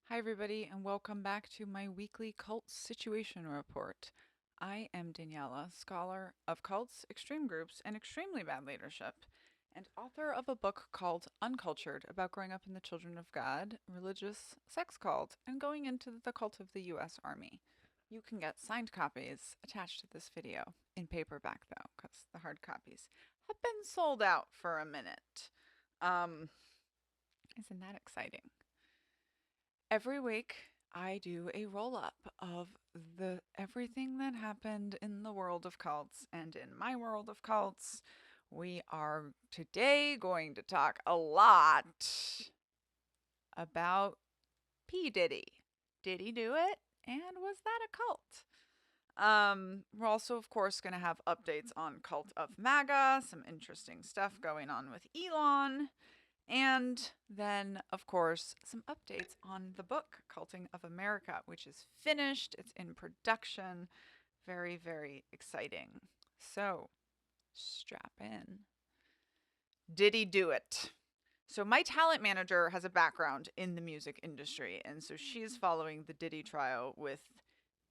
Hi, everybody, and welcome back to my weekly cult situation report. I am Daniella, scholar of cults, extreme groups, and extremely bad leadership, and author of a book called Uncultured about growing up in the Children of God, religious sex cult, and going into the cult of the U.S. Army. You can get signed copies attached to this video in paperback, though, because the hard copies have been sold out for a minute. Um, isn't that exciting? Every week I do a roll up of the everything that happened in the world of cults and in my world of cults. We are today going to talk a lot about P Diddy. Did he do it? And was that a cult? We're also, of course, going to have updates on Cult of MAGA, some interesting stuff going on with Elon, and then, of course, some updates on the book, Culting of America, which is finished. It's in production. Very, very exciting. So, strap in. Did he do it? So, my talent manager has a background in the music industry, and so she's following the Diddy trial with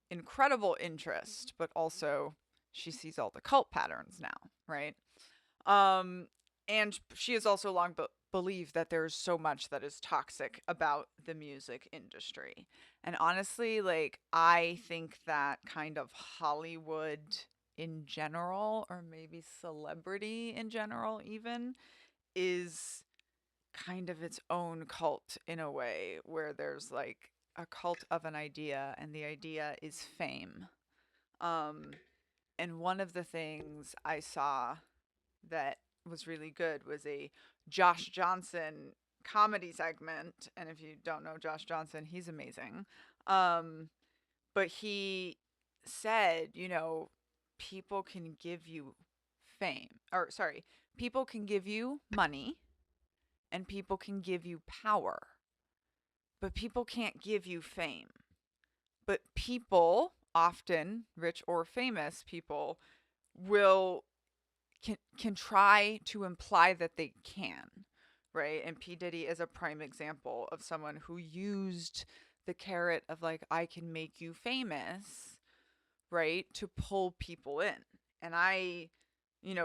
incredible interest, but also she sees all the cult patterns now, right? Um, and she has also long believed that there's so much that is toxic about the music industry. And honestly, like, I think that kind of Hollywood in general, or maybe celebrity in general, even, is kind of its own cult in a way where there's like a cult of an idea, and the idea is fame. Um, and one of the things I saw that was really good was a Josh Johnson comedy segment. And if you don't know Josh Johnson, he's amazing. Um, but he said, people can give you fame, or sorry, people can give you money and people can give you power, but people can't give you fame. But people, often rich or famous people, will can try to imply that they can, right? And P Diddy is a prime example of someone who used the carrot of like I can make you famous, right, to pull people in. And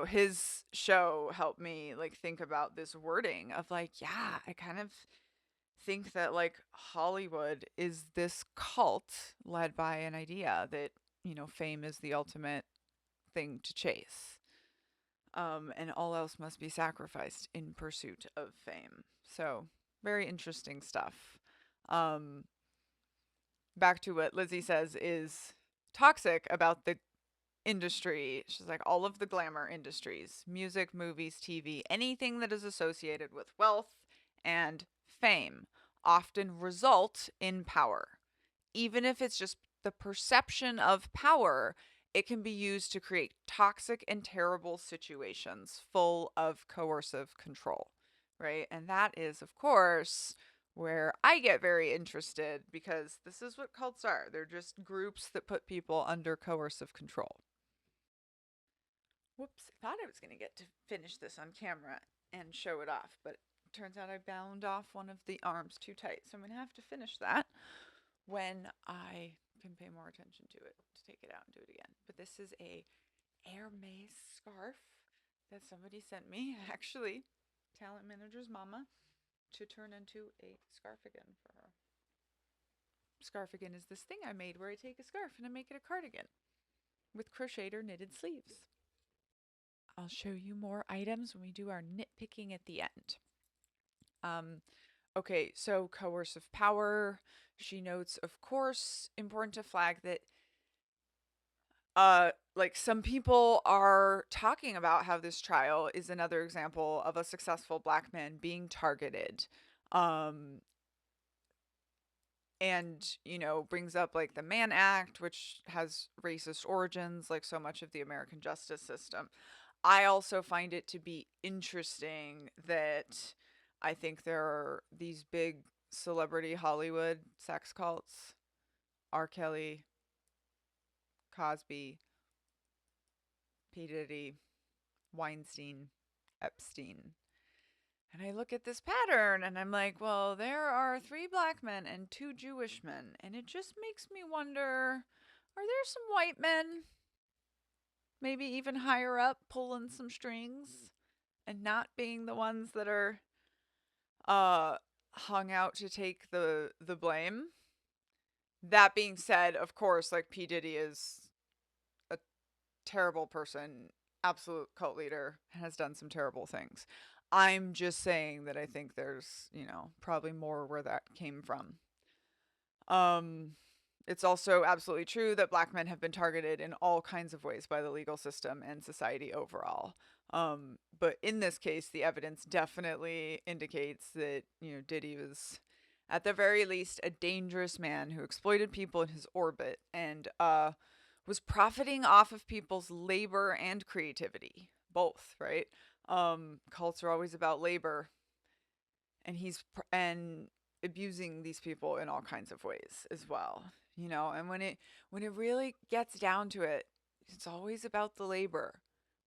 his show helped me like think about this wording of like, yeah, I kind of think that like Hollywood is this cult led by an idea that, fame is the ultimate thing to chase, and all else must be sacrificed in pursuit of fame. So, very interesting stuff. Um, Back to what Lizzie says is toxic about the industry. She's like, all of the glamour industries, music, movies, TV, anything that is associated with wealth and fame often result in power. Even if it's just the perception of power, it can be used to create toxic and terrible situations full of coercive control, right? And that is, of course, where I get very interested because this is what cults are. They're just groups that put people under coercive control. Whoops, I thought I was going to get to finish this on camera and show it off, but it turns out I bound off one of the arms too tight. So I'm going to have to finish that when I can pay more attention to it to take it out and do it again. But this is a Hermes scarf that somebody sent me, actually, talent manager's mama, to turn into a scarfigan for her. Scarfigan is this thing I made where I take a scarf and I make it a cardigan with crocheted or knitted sleeves. I'll show you more items when we do our nitpicking at the end. Um, okay, so coercive power. She notes, of course, important to flag that like some people are talking about how this trial is another example of a successful black man being targeted. Um and brings up like the Mann Act, which has racist origins like so much of the American justice system. I also find it to be interesting that I think there are these big celebrity Hollywood sex cults: R. Kelly, Cosby, P. Diddy, Weinstein, Epstein. And I look at this pattern and I'm like, well, there are 3 black men and 2 Jewish men. And it just makes me wonder, are there some white men, maybe even higher up, pulling some strings and not being the ones that are uh, hung out to take the blame? That being said, of course, like P. Diddy is a terrible person, absolute cult leader, has done some terrible things. I'm just saying that I think there's, probably more where that came from. Um, it's also absolutely true that black men have been targeted in all kinds of ways by the legal system and society overall. But in this case, the evidence definitely indicates that, Diddy was, at the very least, a dangerous man who exploited people in his orbit and was profiting off of people's labor and creativity, both, right? Cults are always about labor, and and abusing these people in all kinds of ways as well. And when it really gets down to it, it's always about the labor.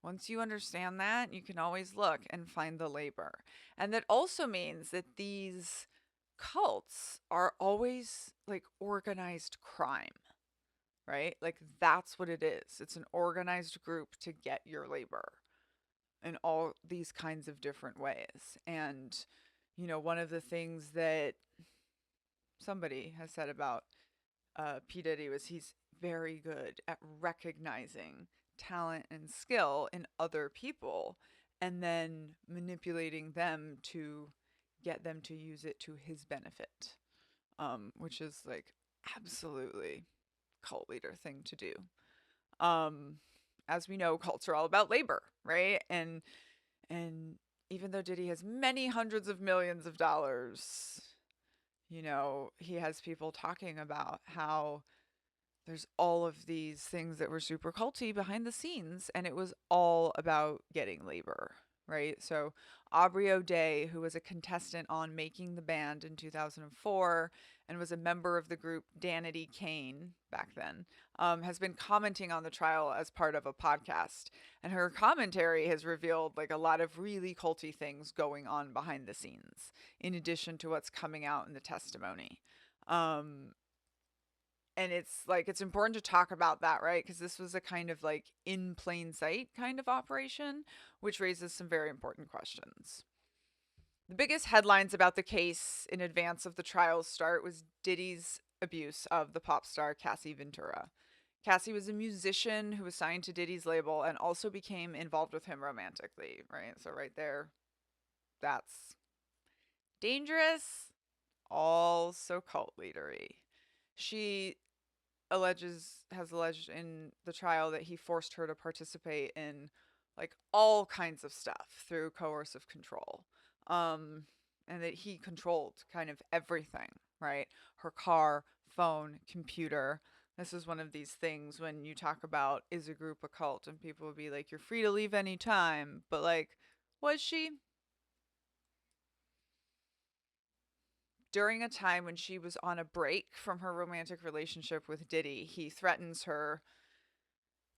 Once you understand that, you can always look and find the labor. And that also means that these cults are always like organized crime, right? Like that's what it is. It's an organized group to get your labor in all these kinds of different ways. And, one of the things that somebody has said about P. Diddy was he's very good at recognizing talent and skill in other people and then manipulating them to get them to use it to his benefit, which is like absolutely cult leader thing to do. Um, as we know, cults are all about labor, right? And even though Diddy has many hundreds of millions of dollars, he has people talking about how there's all of these things that were super culty behind the scenes, and it was all about getting labor, right? So Aubrey O'Day, who was a contestant on Making the Band in 2004 and was a member of the group Danity Kane back then, has been commenting on the trial as part of a podcast. And her commentary has revealed like a lot of really culty things going on behind the scenes, in addition to what's coming out in the testimony. And it's important to talk about that, right? Because this was a kind of like in plain sight kind of operation, which raises some very important questions. The biggest headlines about the case in advance of the trial's start was Diddy's abuse of the pop star Cassie Ventura. Cassie was a musician who was signed to Diddy's label and also became involved with him romantically, right? So right there, that's dangerous, also cult leadery. She has alleged in the trial that he forced her to participate in like all kinds of stuff through coercive control. And that he controlled kind of everything, right? Her car, phone, computer. This is one of these things when you talk about is a group a cult and people would be like, you're free to leave any time. But like, was she? During a time when she was on a break from her romantic relationship with Diddy, he threatens her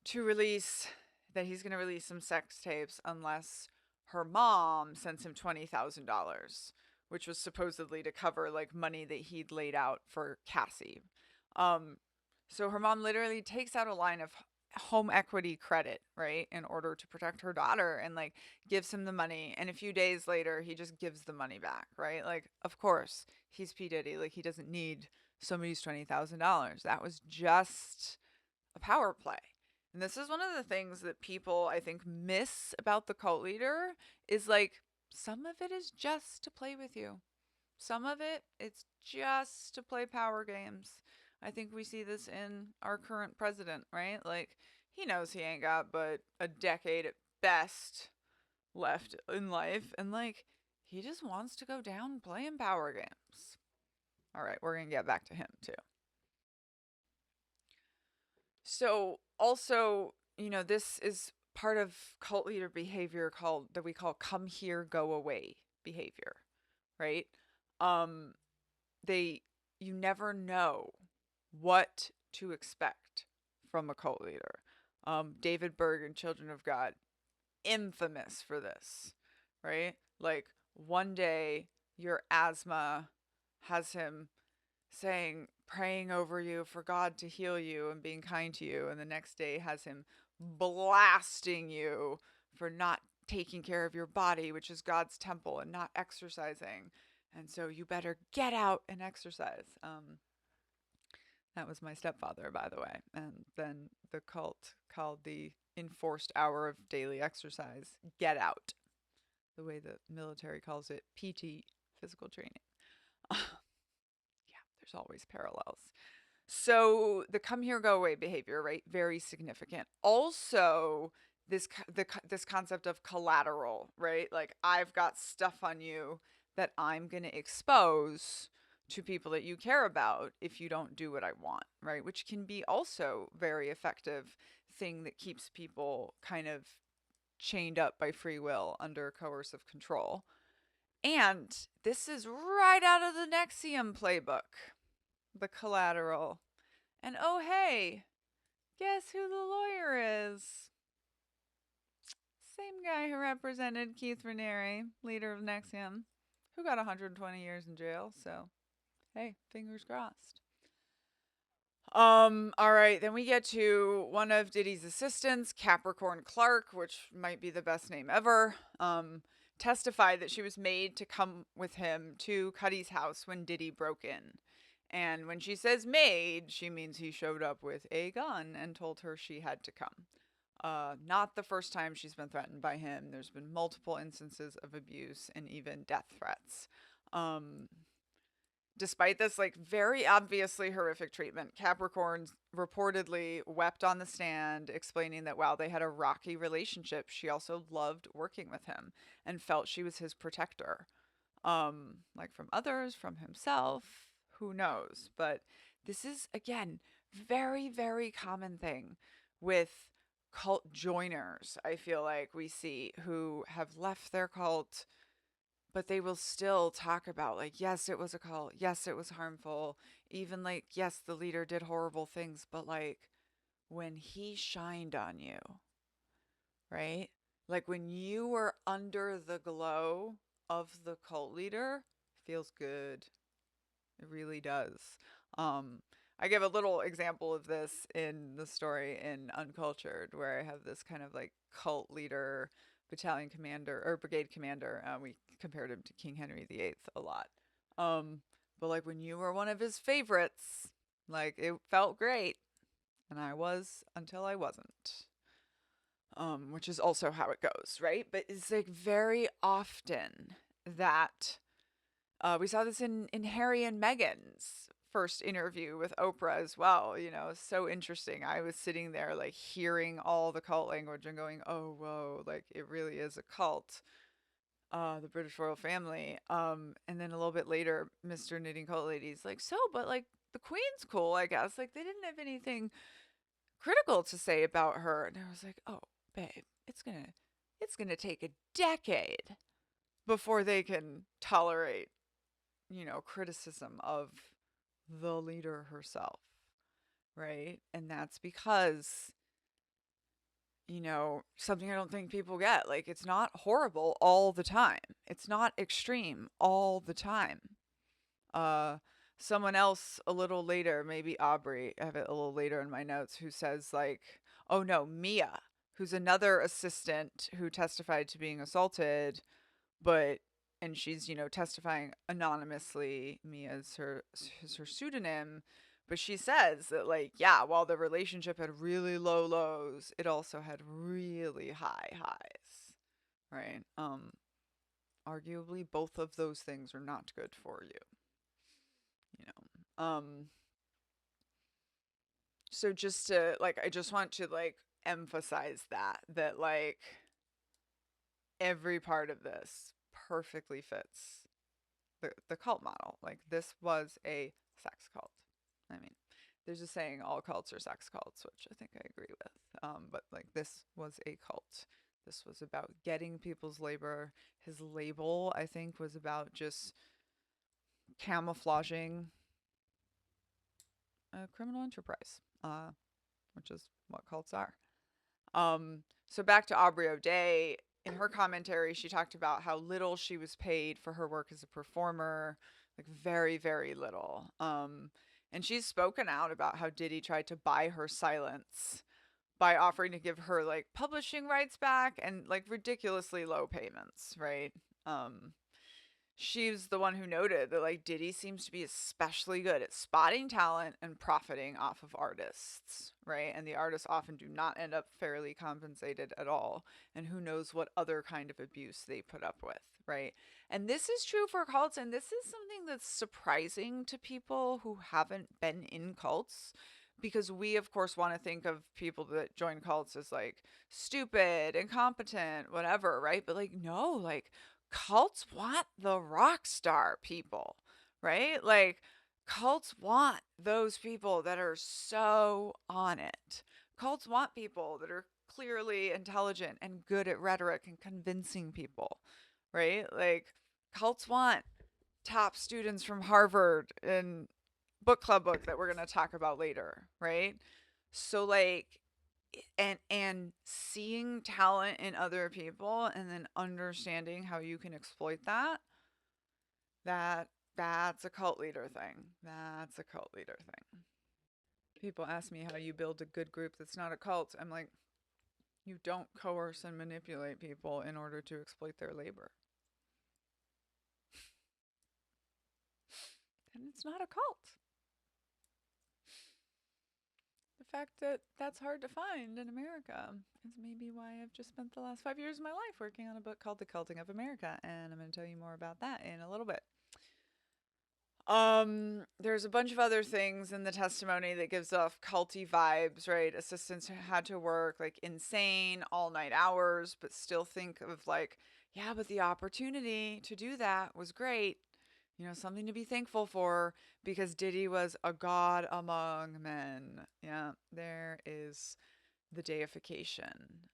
to release that he's going to release some sex tapes unless her mom sends him $20,000, which was supposedly to cover like money that he'd laid out for Cassie. Um, so her mom literally takes out a line of home equity credit, right, in order to protect her daughter and like gives him the money. And a few days later, he just gives the money back, right? Like, of course, he's P. Diddy. Like, he doesn't need somebody's $20,000. That was just a power play. And this is one of the things that people I think miss about the cult leader is like some of it is just to play with you. Some of it's just to play power games. I think we see this in our current president, right? Like he knows he ain't got but a decade at best left in life and like he just wants to go down playing power games. All right, we're going to get back to him too. So also, this is part of cult leader behavior called that we call come here, go away behavior, right? Um they you never know what to expect from a cult leader. David Berg in Children of God, infamous for this, right? Like one day your asthma has him praying over you for God to heal you and being kind to you, and the next day has him blasting you for not taking care of your body, which is God's temple, and not exercising. And so you better get out and exercise. That was my stepfather, by the way. And then the cult called the enforced hour of daily exercise get out, the way the military calls it PT, physical training. Yeah, there's always parallels. So the come here, go away behavior, right? Very significant. Also, this concept of collateral, right? Like I've got stuff on you that I'm going to expose to people that you care about if you don't do what I want, right? Which can be also very effective thing that keeps people kind of chained up by free will under coercive control. And this is right out of the Nexium playbook, the collateral. And oh, hey, guess who the lawyer is? Same guy who represented Keith Raniere, leader of Nexium, who got 120 years in jail. So, hey, fingers crossed. All right, then we get to one of Diddy's assistants, Capricorn Clark, which might be the best name ever. Testified that she was made to come with him to Cudi's house when Diddy broke in. And when she says made, she means he showed up with a gun and told her she had to come. Not the first time she's been threatened by him. There's been multiple instances of abuse and even death threats. Despite this, like, very obviously horrific treatment, Capricorn reportedly wept on the stand, explaining that while they had a rocky relationship, she also loved working with him and felt she was his protector. Like from others, from himself, who knows? But this is, again, very, very common thing with cult joiners, I feel like we see, who have left their cult, but they will still talk about, like, yes, it was a cult, yes, it was harmful, even like, yes, the leader did horrible things, but like when he shined on you, right? Like when you were under the glow of the cult leader, feels good. It really does. Um, I give a little example of this in the story in Uncultured, where I have this kind of like cult leader, battalion commander, or brigade commander. We compared him to King Henry VIII a lot. But like when you were one of his favorites, like it felt great. And I was until I wasn't. Which is also how it goes, right? But it's like very often that we saw this in Harry and Meghan's first interview with Oprah as well. You know, so interesting. I was sitting there like hearing all the cult language and going, oh, whoa, like it really is a cult. The British royal family. And then a little bit later, Mr. Knitting Cult Lady's like, so, but like the Queen's cool, I guess. Like they didn't have anything critical to say about her. And I was like, oh, babe, it's gonna take a decade before they can tolerate, criticism of the leader herself, right? And that's because, something I don't think people get. Like, it's not horrible all the time, it's not extreme all the time. Uh, Someone else a little later, maybe Aubrey, I have it a little later in my notes, who says, like, oh no, Mia, who's another assistant who testified to being assaulted, but and she's testifying anonymously. Mia is her pseudonym, but she says that, like, yeah, while the relationship had really low lows, it also had really high highs, right? Arguably both of those things are not good for you, you know. So just to like, I just want to like emphasize that like every part of this perfectly fits the cult model. Like this was a sex cult. I mean, there's a saying all cults are sex cults, which I think I agree with. But like this was a cult. This was about getting people's labor. His label, I think, was about just camouflaging a criminal enterprise, which is what cults are. So back to Aubrey O'Day. in her commentary, she talked about how little she was paid for her work as a performer, like very, very little. And she's spoken out about how Diddy tried to buy her silence by offering to give her like publishing rights back and like ridiculously low payments, right? Um, she's the one who noted that like Diddy seems to be especially good at spotting talent and profiting off of artists, right? And the artists often do not end up fairly compensated at all. And who knows what other kind of abuse they put up with, right? And this is true for cults, and this is something that's surprising to people who haven't been in cults, because we of course want to think of people that join cults as like stupid, incompetent, whatever, right? But like no, like cults want the rock star people, right? Like cults want those people that are so on it. Cults want people that are clearly intelligent and good at rhetoric and convincing people, right? Like cults want top students from Harvard and book club book that we're going to talk about later, right? So like and seeing talent in other people and then understanding how you can exploit that, that's a cult leader thing. That's a cult leader thing. People ask me how you build a good group that's not a cult. I'm like, you don't coerce and manipulate people in order to exploit their labor. And it's not a cult. The fact that that's hard to find in America is maybe why I've just spent the last 5 years of my life working on a book called The Culting of America, and I'm going to tell you more about that in a little bit. There's a bunch of other things in the testimony that gives off culty vibes, right? Assistants had to work like insane all night hours, but still think of like, yeah, but the opportunity to do that was great. You know, something to be thankful for, because Diddy was a god among men. Yeah, there is the deification.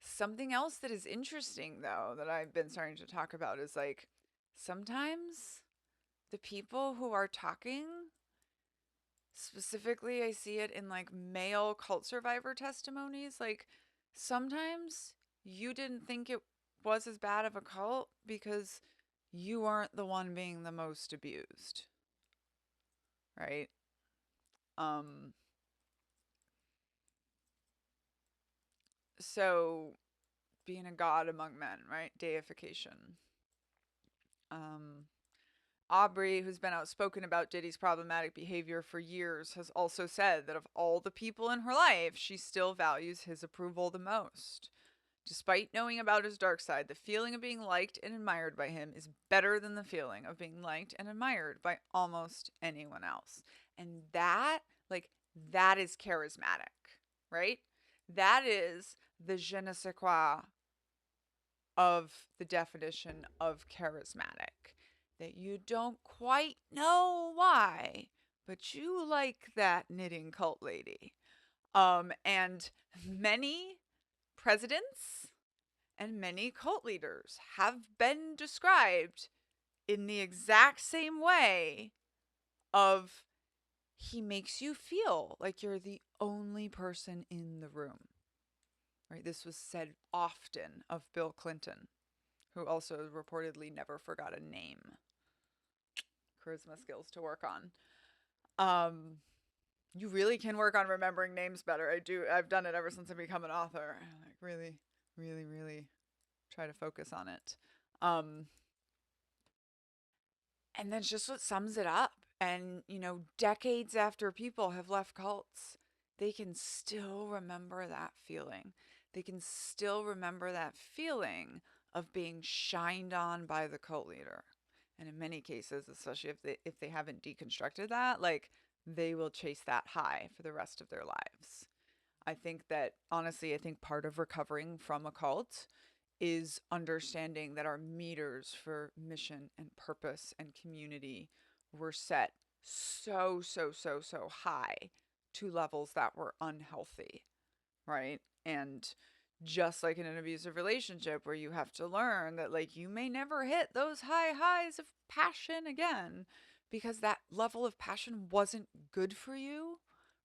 Something else that is interesting though that I've been starting to talk about is like sometimes the people who are talking, specifically I see it in like male cult survivor testimonies, like sometimes you didn't think it was as bad of a cult because you aren't the one being the most abused, right? Um, so being a god among men, right? Deification. Um, Aubrey, who's been outspoken about Diddy's problematic behavior for years, has also said that of all the people in her life, she still values his approval the most. Despite knowing about his dark side, the feeling of being liked and admired by him is better than the feeling of being liked and admired by almost anyone else. And that, like, that is charismatic, right? That is the je ne sais quoi of the definition of charismatic. That you don't quite know why, but you like that knitting cult lady. And many presidents and many cult leaders have been described in the exact same way of he makes you feel like you're the only person in the room. Right? This was said often of Bill Clinton, who also reportedly never forgot a name. Charisma skills to work on. You really can work on remembering names better. I've done it ever since I've become an author. I like really, really, really try to focus on it. And that's just what sums it up. And, you know, decades after people have left cults, they can still remember that feeling. They can still remember that feeling of being shined on by the cult leader. And in many cases, especially if they haven't deconstructed that, like they will chase that high for the rest of their lives. I think that honestly, I think part of recovering from a cult is understanding that our meters for mission and purpose and community were set so high to levels that were unhealthy, right? And just like in an abusive relationship where you have to learn that like you may never hit those high highs of passion again because that level of passion wasn't good for you,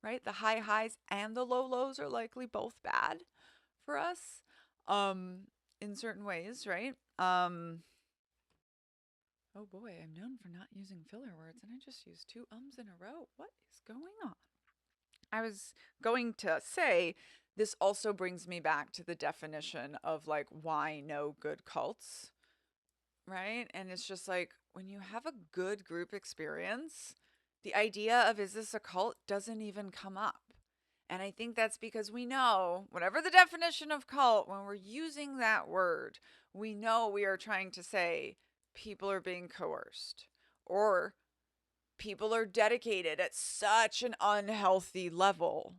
right? The high highs and the low lows are likely both bad for us. in certain ways, right? Oh boy, I'm known for not using filler words, and I just used two ums in a row. What is going on? I was going to say this also brings me back to the definition of like why no good cults, right? And it's just like when you have a good group experience, the idea of is this a cult doesn't even come up. And I think that's because we know, whatever the definition of cult, when we're using that word, we know we are trying to say people are being coerced or people are dedicated at such an unhealthy level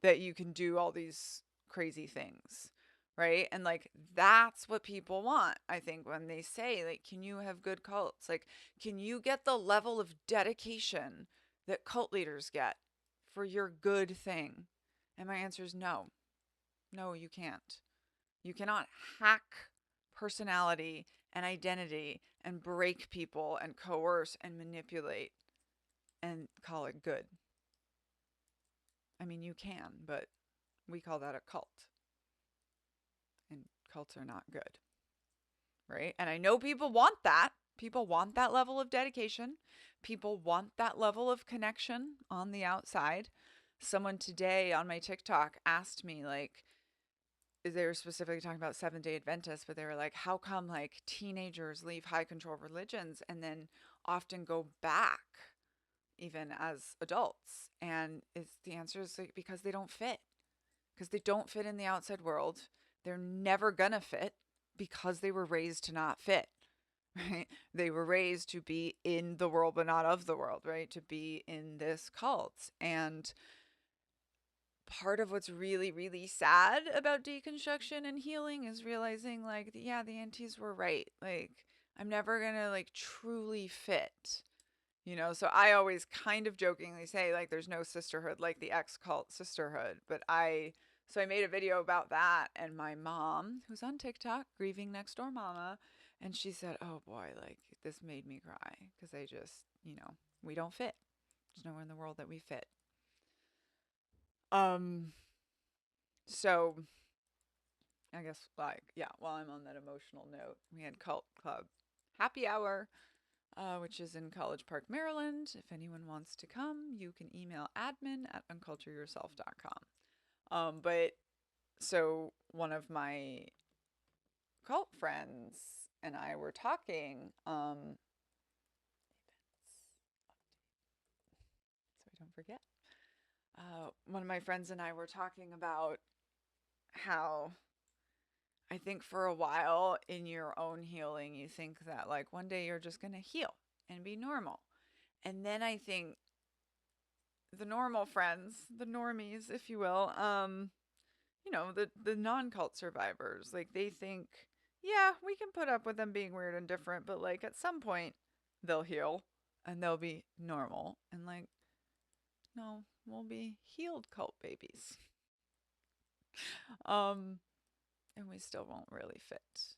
that you can do all these crazy things, right? And like that's what people want, I think, when they say like can you have good cults? Like can you get the level of dedication that cult leaders get for your good thing? And my answer is no. No, you can't. You cannot hack personality and identity and break people and coerce and manipulate and call it good. I mean, you can, but we call that a cult. And cults are not good, right? And I know people want that. People want that level of dedication. People want that level of connection on the outside. Someone today on my TikTok asked me, like, they were specifically talking about Seventh-day Adventists, but they were like, how come like teenagers leave high control religions and then often go back even as adults? And it's the answer is like because they don't fit. Because they don't fit in the outside world. They're never gonna fit because they were raised to not fit, right? They were raised to be in the world but not of the world, right? To be in this cult. And part of what's really, really sad about deconstruction and healing is realizing like, yeah, the aunties were right. Like, I'm never gonna like truly fit. You know, so I always kind of jokingly say like there's no sisterhood like the ex cult sisterhood, but so I made a video about that and my mom, who's on TikTok, grieving next door mama, and she said, "Oh boy, like this made me cry because I just, we don't fit. There's nowhere in the world that we fit." Um so I guess like yeah, while I'm on that emotional note, we had Cult Club happy hour, which is in College Park, Maryland. If anyone wants to come, you can email admin@uncultureyourself.com. But so one of my cult friends and I were talking, so I don't forget. One of my friends and I were talking about how I think for a while in your own healing, you think that like one day you're just going to heal and be normal. And then I think the normal friends, the normies, if you will, the non-cult survivors, like they think, yeah, we can put up with them being weird and different, but like at some point they'll heal and they'll be normal. And like, no, we'll be healed cult babies. And we still won't really fit.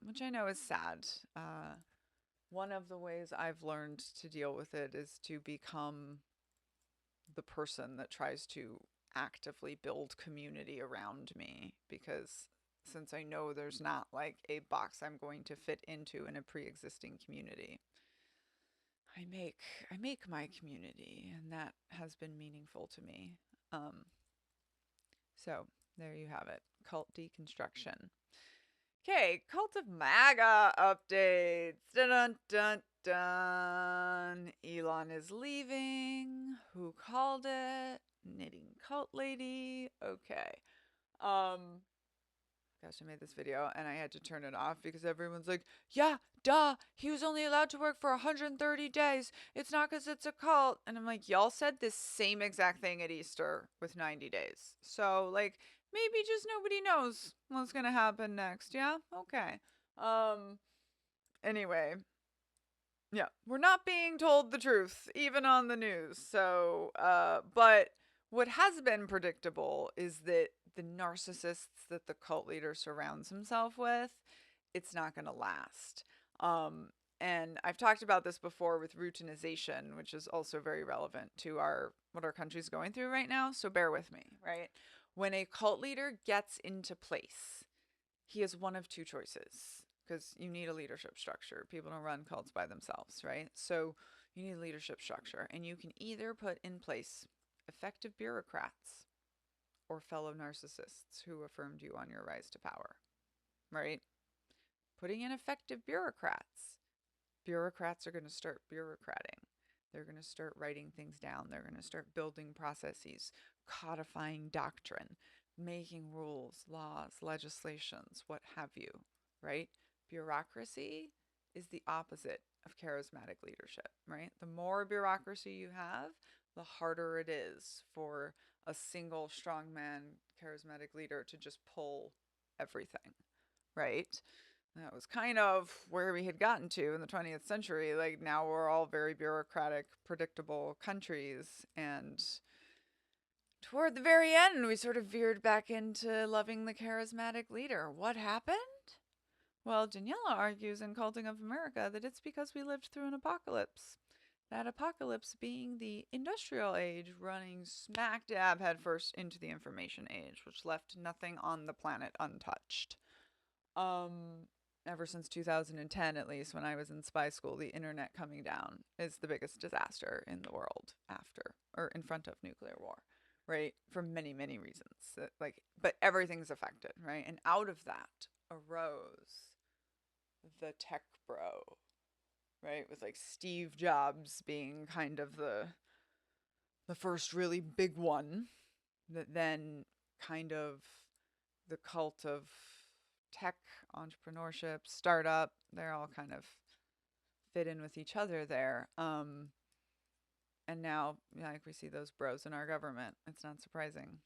Which I know is sad. One of the ways I've learned to deal with it is to become the person that tries to actively build community around me, because since I know there's not like a box I'm going to fit into in a pre-existing community, I make my community, and that has been meaningful to me. So there you have it, cult deconstruction. Okay, Cult of MAGA updates. Dun dun dun dun. Elon is leaving. Who called it? Knitting cult lady. Okay. Gosh, I made this video and I had to turn it off because everyone's like, yeah, duh, he was only allowed to work for 130 days. It's not because it's a cult. And I'm like, y'all said this same exact thing at Easter with 90 days. So, like, maybe just nobody knows what's going to happen next. Yeah? Okay. Anyway, yeah, we're not being told the truth, even on the news. So, but what has been predictable is that the narcissists that the cult leader surrounds himself with, it's not going to last. And I've talked about this before with routinization, which is also very relevant to what our country's going through right now. So bear with me, right? When a cult leader gets into place, he has one of two choices because you need a leadership structure. People don't run cults by themselves, right? So you need a leadership structure, and you can either put in place effective bureaucrats or fellow narcissists who affirmed you on your rise to power, right? Putting in effective bureaucrats are going to start bureaucrating. They're going to start writing things down. They're going to start building processes, codifying doctrine, making rules, laws, legislations, what have you, right? Bureaucracy is the opposite of charismatic leadership, right? The more bureaucracy you have, the harder it is for a single strongman charismatic leader to just pull everything, right? That was kind of where we had gotten to in the 20th century. Like now we're all very bureaucratic, predictable countries. And toward the very end, we sort of veered back into loving the charismatic leader. What happened? Well, Daniella argues in Culting of America that it's because we lived through an apocalypse. That apocalypse being the industrial age running smack dab headfirst into the information age, which left nothing on the planet untouched. Ever since 2010, at least, when I was in spy school, the internet coming down is the biggest disaster in the world after or in front of nuclear war, right? For many, many reasons. But everything's affected, right? And out of that arose the tech bro, right? With like Steve Jobs being kind of the first really big one, that then kind of the cult of tech, entrepreneurship, startup, they're all kind of fit in with each other there. And now, like, we see those bros in our government. It's not surprising.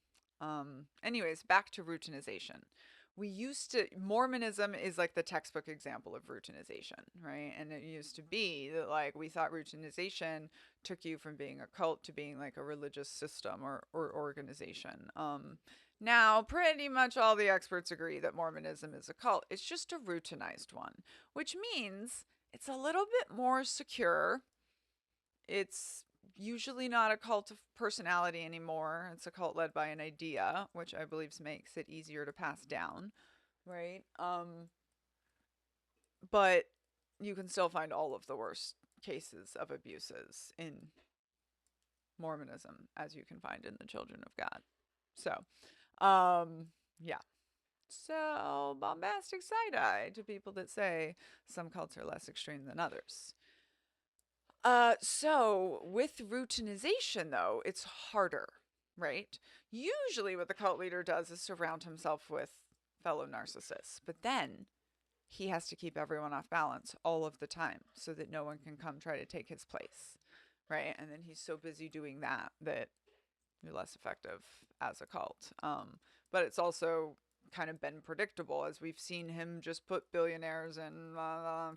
Anyways, back to routinization. Mormonism is like the textbook example of routinization, right? And it used to be that, like, we thought routinization took you from being a cult to being like a religious system or organization. Now, pretty much all the experts agree that Mormonism is a cult. It's just a routinized one, which means it's a little bit more secure. It's usually not a cult of personality anymore. It's a cult led by an idea, which I believe makes it easier to pass down, right? But you can still find all of the worst cases of abuses in Mormonism, as you can find in the Children of God. So, yeah. So, bombastic side eye to people that say some cults are less extreme than others. So with routinization, though, it's harder, right? Usually, what the cult leader does is surround himself with fellow narcissists, but then he has to keep everyone off balance all of the time so that no one can come try to take his place, right? And then he's so busy doing that you're less effective as a cult. But it's also kind of been predictable as we've seen him just put billionaires and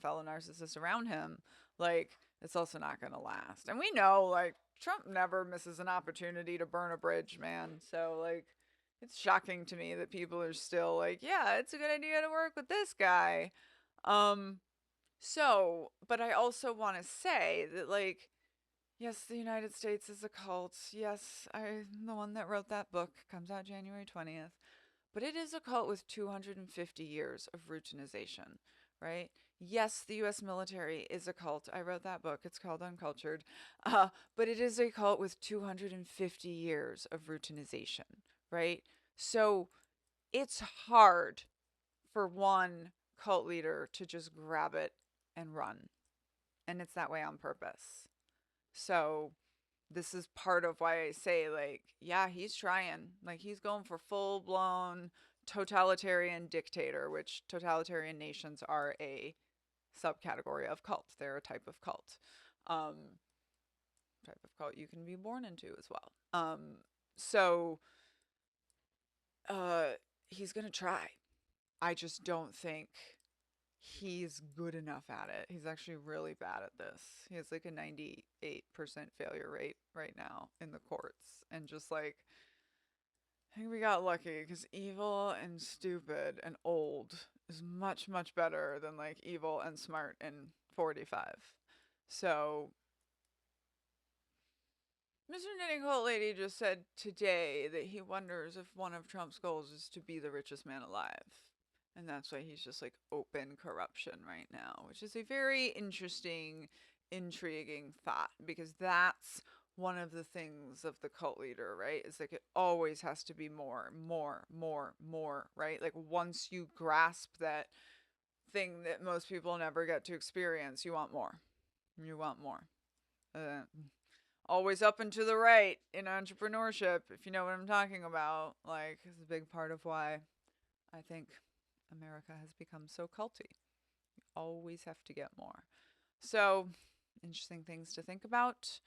fellow narcissists around him. Like, it's also not going to last. And we know, like, Trump never misses an opportunity to burn a bridge, man. So, like, it's shocking to me that people are still like, yeah, it's a good idea to work with this guy. But I also want to say that, like, yes, the United States is a cult. Yes, I'm the one that wrote that book. Comes out January 20th. But it is a cult with 250 years of routinization, right? Yes, the U.S. military is a cult. I wrote that book. It's called Uncultured. But it is a cult with 250 years of routinization, right? So it's hard for one cult leader to just grab it and run. And it's that way on purpose. So this is part of why I say, like, yeah, he's trying. Like, he's going for full blown totalitarian dictator, which totalitarian nations are a subcategory of cult. They're a type of cult. Type of cult you can be born into as well. So he's going to try. I just don't think he's good enough at it. He's actually really bad at this. He has like a 98% failure rate right now in the courts. And just like, I think we got lucky because evil and stupid and old is much, much better than like evil and smart and 45. So, Mr. Knitting Hole Lady just said today that he wonders if one of Trump's goals is to be the richest man alive. And that's why he's just like open corruption right now, which is a very interesting, intriguing thought because that's one of the things of the cult leader, right? Is like it always has to be more, more, more, more, right? Like once you grasp that thing that most people never get to experience, you want more. You want more. Uh, Always up and to the right in entrepreneurship, if you know what I'm talking about. Like, it's a big part of why I think America has become so culty. Always have to get more. So, interesting things to think about.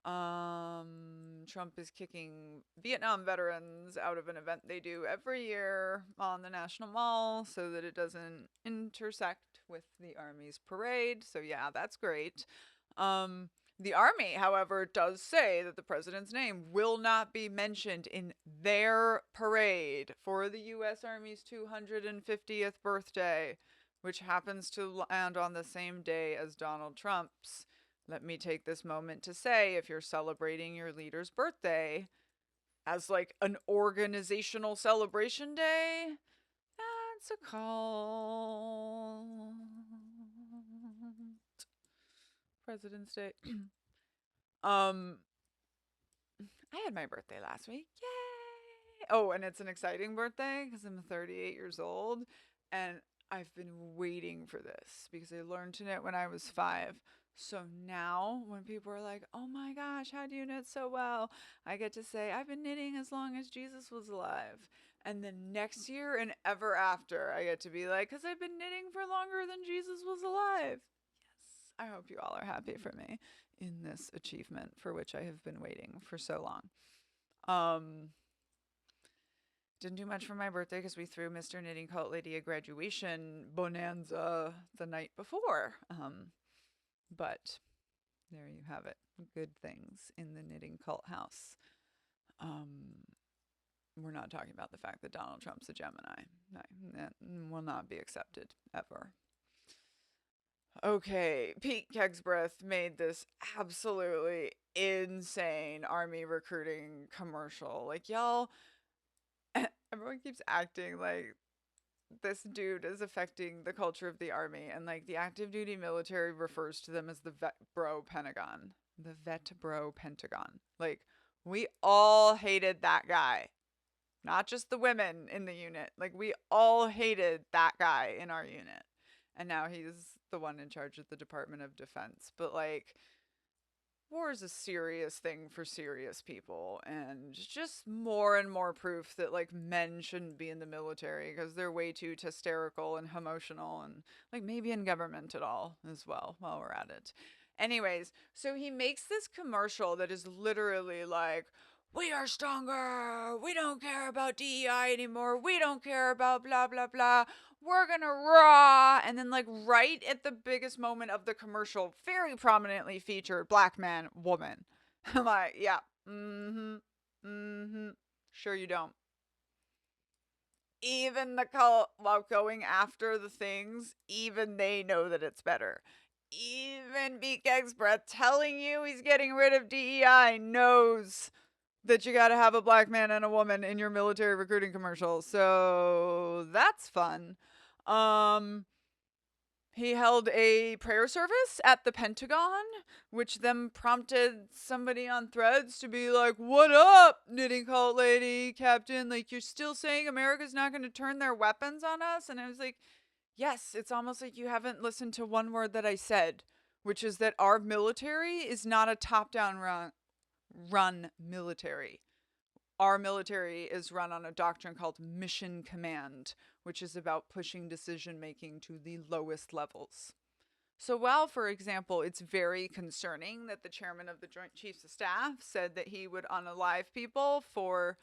Trump is kicking Vietnam veterans out of an event they do every year on the National Mall so that it doesn't intersect with the Army's parade. So, yeah, that's great. Um, the Army, however, does say that the president's name will not be mentioned in their parade for the U.S. Army's 250th birthday, which happens to land on the same day as Donald Trump's. Let me take this moment to say if you're celebrating your leader's birthday as like an organizational celebration day, that's a cult. President's Day. um, I had my birthday last week. Yay! Oh, and it's an exciting birthday because I'm 38 years old and I've been waiting for this because I learned to knit when I was 5. So now when people are like, oh my gosh, how do you knit so well? I get to say, I've been knitting as long as Jesus was alive. And then next year and ever after, I get to be like, because I've been knitting for longer than Jesus was alive. Yes, I hope you all are happy for me in this achievement for which I have been waiting for so long. Um, didn't do much for my birthday because we threw Mr. Knitting Cult Lady a graduation bonanza the night before. But there you have it. Good things in the knitting cult house. Um, we're not talking about the fact that Donald Trump's a Gemini. No, that will not be accepted ever. Okay, Pete Kegsbreath made this absolutely insane army recruiting commercial. Like, y'all, everyone keeps acting like this dude is affecting the culture of the army, and like the active duty military refers to them as the vet bro Pentagon. The vet bro Pentagon. Like, we all hated that guy. Not just the women in the unit. Like, we all hated that guy in our unit. And now he's the one in charge of the Department of Defense. But, like, war is a serious thing for serious people. And just more and more proof that, like, men shouldn't be in the military because they're way too hysterical and emotional. And, like, maybe in government at all as well while we're at it. Anyways, so he makes this commercial that is literally like, we are stronger. We don't care about DEI anymore. We don't care about blah, blah, blah. We're going to raw. And then, like, right at the biggest moment of the commercial, very prominently featured black man, woman. I'm like, yeah. Sure you don't. Even the cult, while going after the things, even they know that it's better. Even Pete Kegsbreath telling you he's getting rid of DEI knows that you gotta have a black man and a woman in your military recruiting commercial. So that's fun. He held a prayer service at the Pentagon, which then prompted somebody on Threads to be like, what up, knitting cult lady, captain? Like, you're still saying America's not going to turn their weapons on us? And I was like, yes, it's almost like you haven't listened to one word that I said, which is that our military is not a top-down run military. Our military is run on a doctrine called mission command, which is about pushing decision making to the lowest levels. So, while, for example, it's very concerning that the chairman of the Joint Chiefs of Staff said that he would unalive people for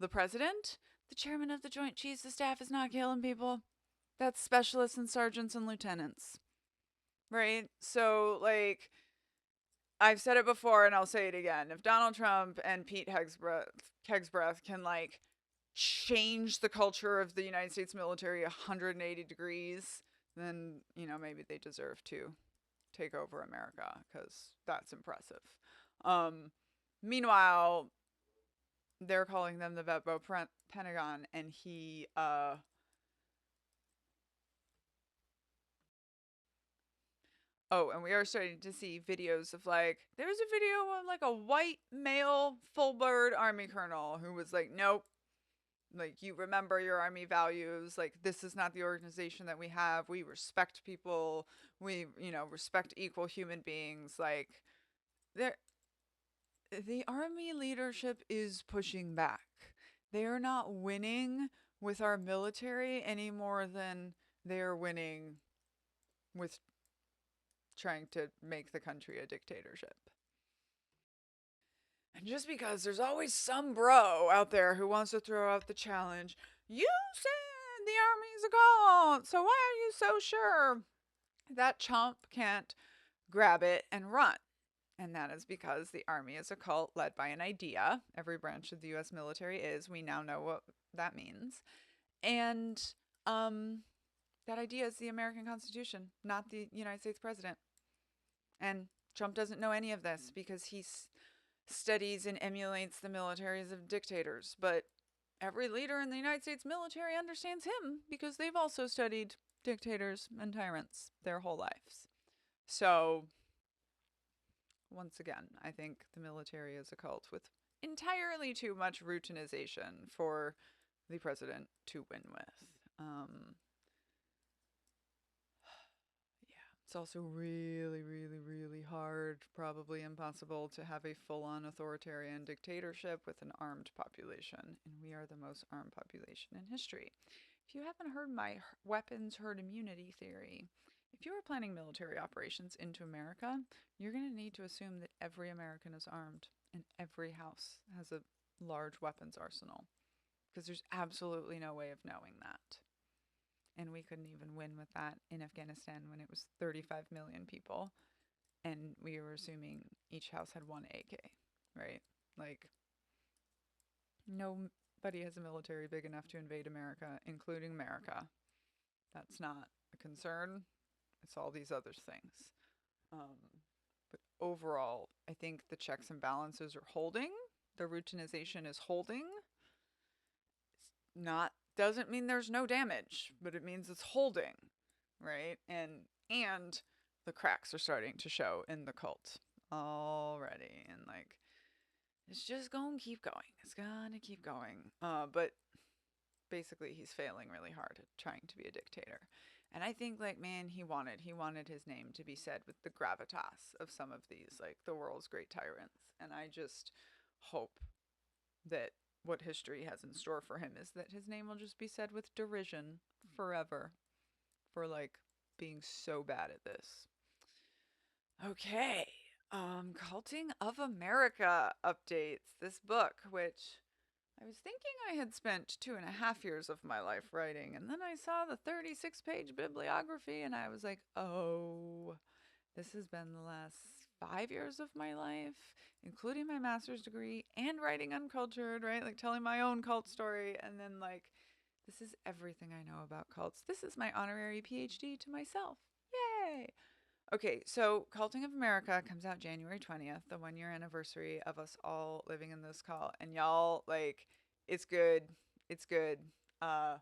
the president, the chairman of the Joint Chiefs of Staff is not killing people. That's specialists and sergeants and lieutenants. Right? So, like, I've said it before and I'll say it again. If Donald Trump and Pete Kegsbreath can like change the culture of the United States military 180 degrees, then, you know, maybe they deserve to take over America because that's impressive. Meanwhile, they're calling them the Vetbo Pentagon, and he Oh, and we are starting to see videos of like, there's a video of like a white male full bird army colonel who was like, nope, like, you remember your army values. Like, this is not the organization that we have. We respect people. We, respect equal human beings. Like, there, the army leadership is pushing back. They are not winning with our military any more than they are winning with trying to make the country a dictatorship. And just because there's always some bro out there who wants to throw out the challenge, you said the army's a cult, so why are you so sure? That chump can't grab it and run. And that is because the army is a cult led by an idea. Every branch of the US military is. We now know what that means. And that idea is the American Constitution, not the United States president. And Trump doesn't know any of this because he studies and emulates the militaries of dictators. But every leader in the United States military understands him because they've also studied dictators and tyrants their whole lives. So, once again, I think the military is a cult with entirely too much routinization for the president to win with. It's also really, really, really hard, probably impossible, to have a full-on authoritarian dictatorship with an armed population, and we are the most armed population in history. If you haven't heard my weapons herd immunity theory, if you are planning military operations into America, you're going to need to assume that every American is armed and every house has a large weapons arsenal, because there's absolutely no way of knowing that. And we couldn't even win with that in Afghanistan when it was 35 million people. And we were assuming each house had one AK, right? Like, nobody has a military big enough to invade America, including America. That's not a concern. It's all these other things. But overall, I think the checks and balances are holding. The routinization is holding. It's not doesn't mean there's no damage, but it means it's holding, right? And the cracks are starting to show in the cult already, and like, it's just gonna keep going. It's gonna keep going. But basically, he's failing really hard at trying to be a dictator. And I think, like, man, he wanted his name to be said with the gravitas of some of these, like, the world's great tyrants. And I just hope that what history has in store for him is that his name will just be said with derision forever for, like, being so bad at this. Okay. Culting of America updates. This book, which I was thinking I had spent 2.5 years of my life writing, and then I saw the 36-page bibliography, and I was like, oh, this has been the last 5 years of my life, including my master's degree and writing Uncultured, right? Like, telling my own cult story, and then, like, this is everything I know about cults. This is my honorary PhD to myself. Yay! Okay, so Culting of America comes out January 20th, the 1 year anniversary of us all living in this cult. And y'all, like, it's good. It's good. I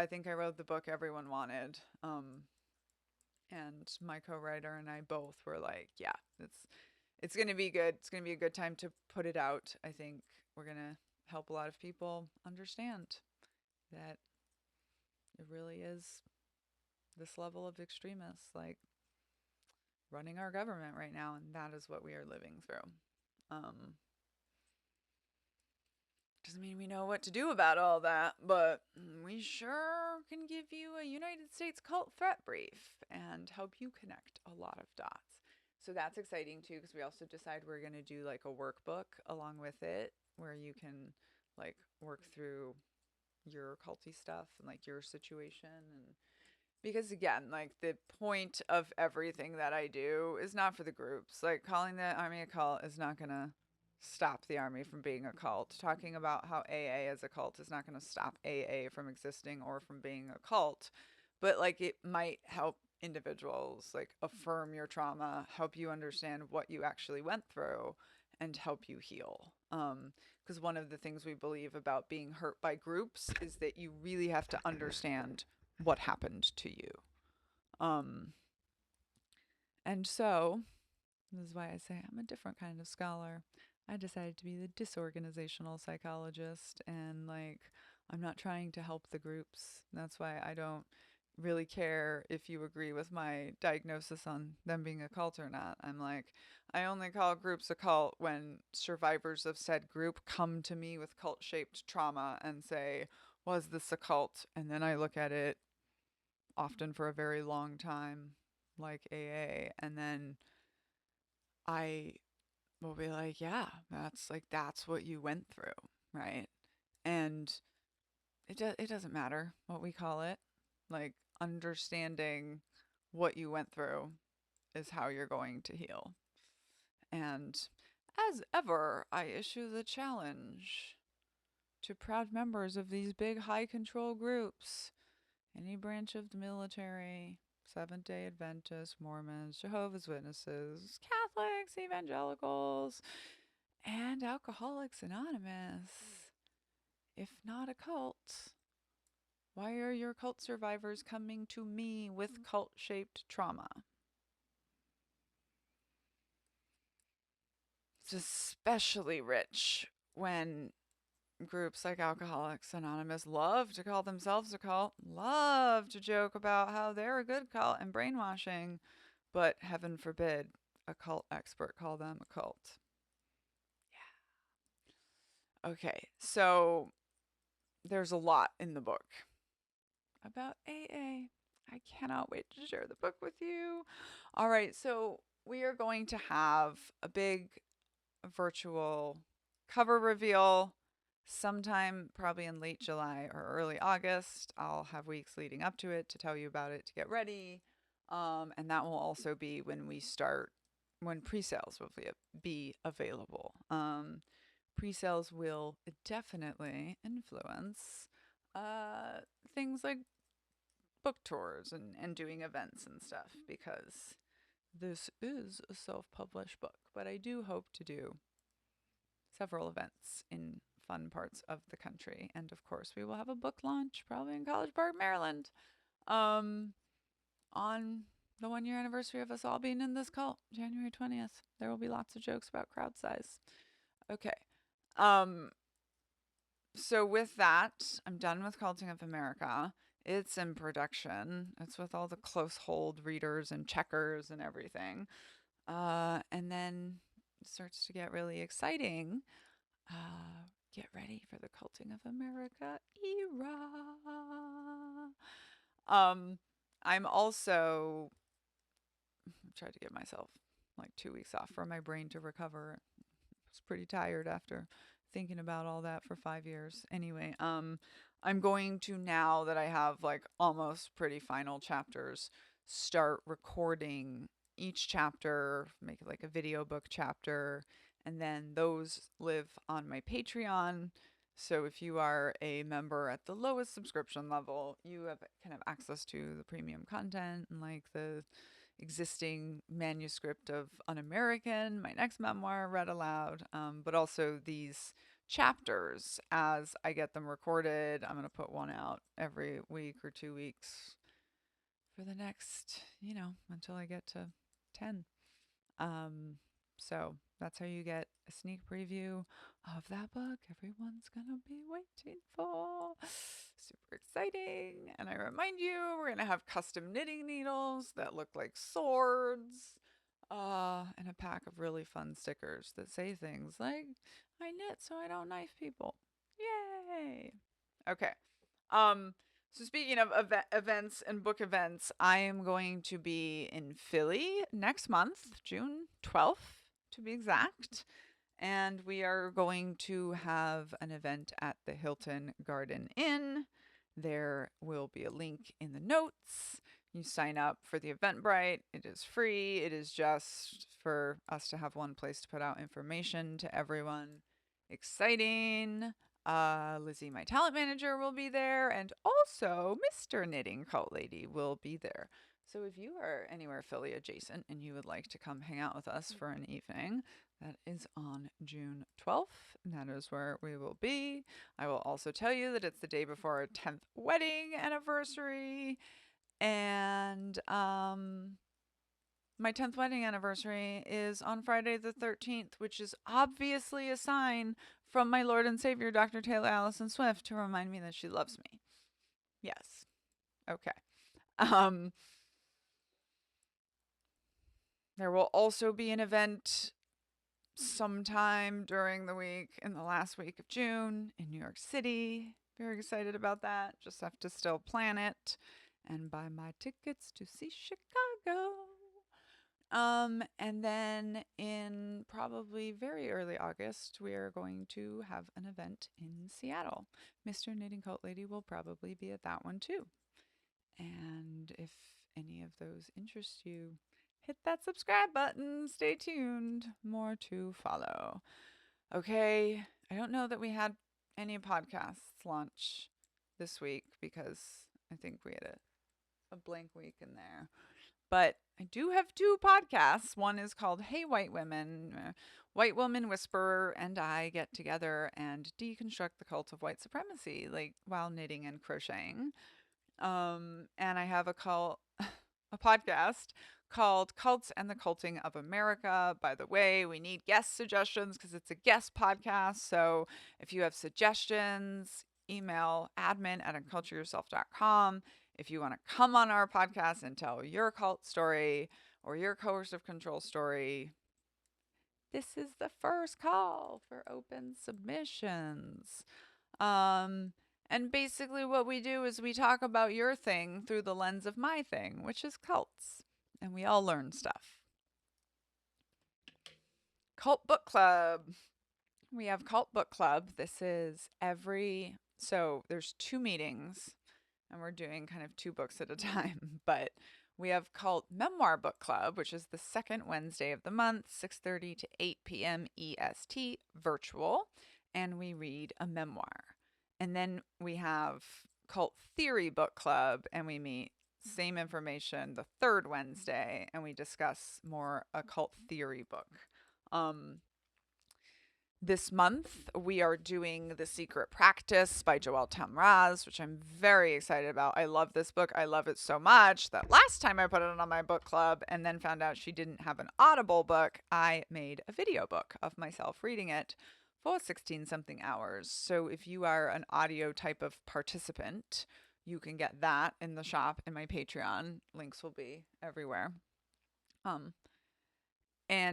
think I wrote the book everyone wanted. And my co-writer and I both were like, yeah, it's gonna be good. It's gonna be a good time to put it out. I think we're gonna help a lot of people understand that it really is this level of extremists, like, running our government right now, and that is what we are living through. Doesn't mean we know what to do about all that, but we sure can give you a United States cult threat brief and help you connect a lot of dots. So that's exciting too, because we also decide we're going to do like a workbook along with it where you can, like, work through your culty stuff and, like, your situation. And because, again, like, the point of everything that I do is not for the groups. Like, calling the army a cult is not going to stop the army from being a cult. Talking about how AA is a cult is not going to stop AA from existing or from being a cult. But, like, it might help individuals, like, affirm your trauma, help you understand what you actually went through, and help you heal. Because one of the things we believe about being hurt by groups is that you really have to understand what happened to you. And so, this is why I say I'm a different kind of scholar. I decided to be the disorganizational psychologist, and like, I'm not trying to help the groups. That's why I don't really care if you agree with my diagnosis on them being a cult or not. I'm like, I only call groups a cult when survivors of said group come to me with cult shaped trauma and say, was this a cult? And then I look at it often for a very long time, like AA, and then I will be like, yeah, that's what you went through, right? And it doesn't matter what we call it. Like, understanding what you went through is how you're going to heal. And as ever, I issue the challenge to proud members of these big high control groups, any branch of the military, Seventh day Adventists, Mormons, Jehovah's Witnesses, Catholics, evangelicals, and Alcoholics Anonymous. If not a cult, why are your cult survivors coming to me with cult shaped trauma? It's especially rich when groups like Alcoholics Anonymous love to call themselves a cult, love to joke about how they're a good cult and brainwashing, but heaven forbid a cult expert call them a cult. Yeah. Okay, so there's a lot in the book about AA. I cannot wait to share the book with you. All right, so we are going to have a big virtual cover reveal sometime probably in late July or early August. I'll have weeks leading up to it to tell you about it to get ready. And that will also be when pre-sales will be available. Pre-sales will definitely influence things like book tours and doing events and stuff, because this is a self-published book, but I do hope to do several events in fun parts of the country. And of course, we will have a book launch probably in College Park, Maryland, on the 1 year anniversary of us all being in this cult, January 20th. There will be lots of jokes about crowd size. Okay. So with that, I'm done with Culting of America. It's in production. It's with all the close hold readers and checkers and everything. And then it starts to get really exciting. Get ready for the Culting of America era. I'm also tried to give myself like 2 weeks off for my brain to recover. I was pretty tired after thinking about all that for 5 years. Anyway, I'm going to, now that I have like almost pretty final chapters, start recording each chapter, make it like a video book chapter, and then those live on my Patreon. So if you are a member at the lowest subscription level, you can have access to the premium content and like the existing manuscript of Un-American, my next memoir, read aloud, but also these chapters as I get them recorded. I'm going to put one out every week or 2 weeks for the next, until I get to 10. So that's how you get a sneak preview of that book everyone's gonna be waiting for. Super exciting. And I remind you, we're gonna have custom knitting needles that look like swords, and a pack of really fun stickers that say things like, I knit so I don't knife people. Yay. Okay. So speaking of events and book events, I am going to be in Philly next month, June 12th to be exact. And we are going to have an event at the Hilton Garden Inn. There will be a link in the notes. You sign up for the Eventbrite. It is free. It is just for us to have one place to put out information to everyone. Exciting. Lizzie, my talent manager, will be there, and also Mr. Knitting Cult Lady will be there. So if you are anywhere Philly adjacent and you would like to come hang out with us for an evening, that is on June 12th. And that is where we will be. I will also tell you that it's the day before our 10th wedding anniversary. And my 10th wedding anniversary is on Friday the 13th, which is obviously a sign from my Lord and Savior, Dr. Taylor Allison Swift, to remind me that she loves me. Yes. Okay. Um, there will also be an event sometime during the week in the last week of June in New York City. Very excited about that. Just have to still plan it and buy my tickets to see Chicago. And then in probably very early August, we are going to have an event in Seattle. Mr. Knitting Cult Lady will probably be at that one too. And if any of those interest you, hit that subscribe button. Stay tuned. More to follow. Okay. I don't know that we had any podcasts launch this week because I think we had a blank week in there. But I do have 2 podcasts. One is called Hey White Women. White Woman Whisperer and I get together and deconstruct the cult of white supremacy, like while knitting and crocheting. And I have a podcast called Cults and the Culting of America. By the way, we need guest suggestions because it's a guest podcast. So if you have suggestions, email admin@uncultureyourself.com. If you want to come on our podcast and tell your cult story or your coercive control story, this is the first call for open submissions. And basically what we do is we talk about your thing through the lens of my thing, which is cults. And we all learn stuff. Cult Book Club. We have Cult Book Club. So there's 2 meetings and we're doing kind of 2 books at a time, but we have Cult Memoir Book Club, which is the second Wednesday of the month, 6:30 to 8 p.m. EST, virtual, and we read a memoir. And then we have Cult Theory Book Club, and we meet, same information, the third Wednesday, and we discuss more a cult theory book. This month, we are doing The Secret Practice by Joelle Tamraz, which I'm very excited about. I love this book. I love it so much that last time I put it on my book club and then found out she didn't have an Audible book, I made a video book of myself reading it for 16-something hours. So if you are an audio type of participant, you can get that in the shop in my Patreon. Links will be everywhere.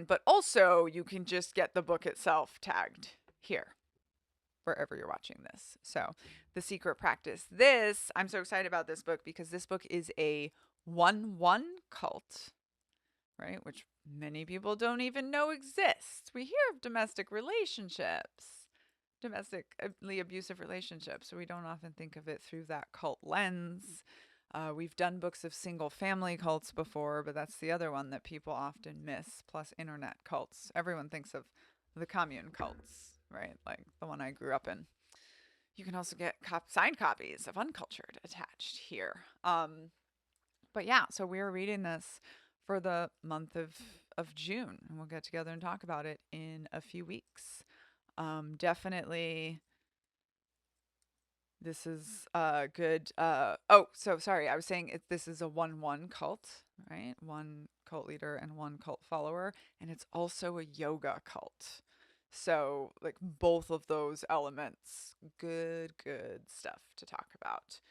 But also you can just get the book itself tagged here wherever you're watching this. So The Secret Practice. I'm so excited about this book because this book is a 1-1 cult, right? Which many people don't even know exists. We hear of domestic relationships, domestically abusive relationships. So we don't often think of it through that cult lens. We've done books of single family cults before, but that's the other one that people often miss, plus internet cults. Everyone thinks of the commune cults, right? Like the one I grew up in. You can also get signed copies of Uncultured attached here. But yeah, so we're reading this for the month of June, and we'll get together and talk about it in a few weeks. Definitely... This is a good, sorry. I was saying this is a 1-1 cult, right? 1 cult leader and 1 cult follower. And it's also a yoga cult. So like both of those elements, good stuff to talk about.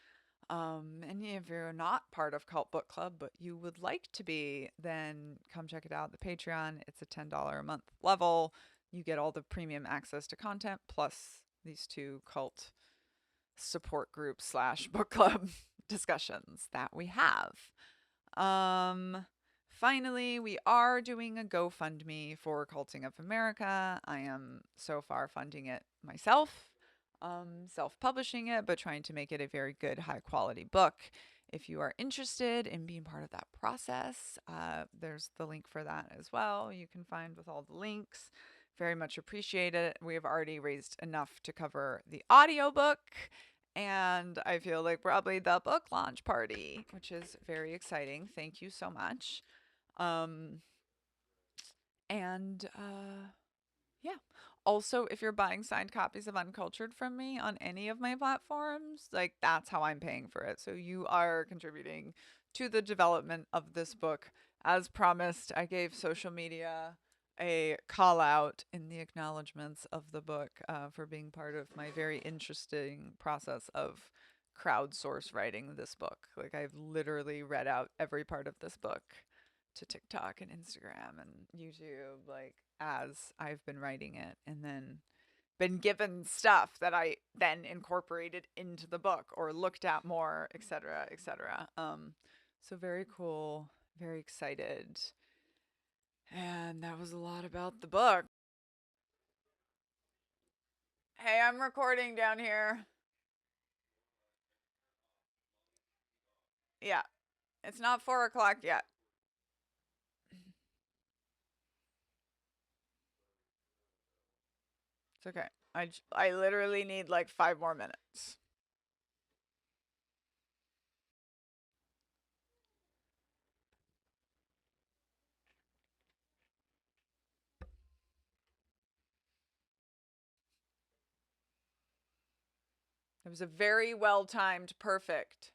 And if you're not part of Cult Book Club, but you would like to be, then come check it out. The Patreon, it's a $10 a month level. You get all the premium access to content plus these 2 cult support group / book club discussions that we have. Finally, we are doing a GoFundMe for Culting of America. I am so far funding it myself, self-publishing it, but trying to make it a very good, high-quality book. If you are interested in being part of that process, there's the link for that as well. You can find with all the links. Very much appreciate it. We have already raised enough to cover the audiobook, and I feel like probably the book launch party, which is very exciting. Thank you so much. Yeah. Also, if you're buying signed copies of Uncultured from me on any of my platforms, like that's how I'm paying for it. So you are contributing to the development of this book as promised, I gave social media a call out in the acknowledgments of the book for being part of my very interesting process of crowdsource writing this book. Like, I've literally read out every part of this book to TikTok and Instagram and YouTube, like, as I've been writing it, and then been given stuff that I then incorporated into the book or looked at more, etc., etc. So very cool, very excited. And that was a lot about the book. Hey, I'm recording down here. Yeah, it's not 4 o'clock yet. It's okay. I literally need like 5 more minutes. It was a very well timed, perfect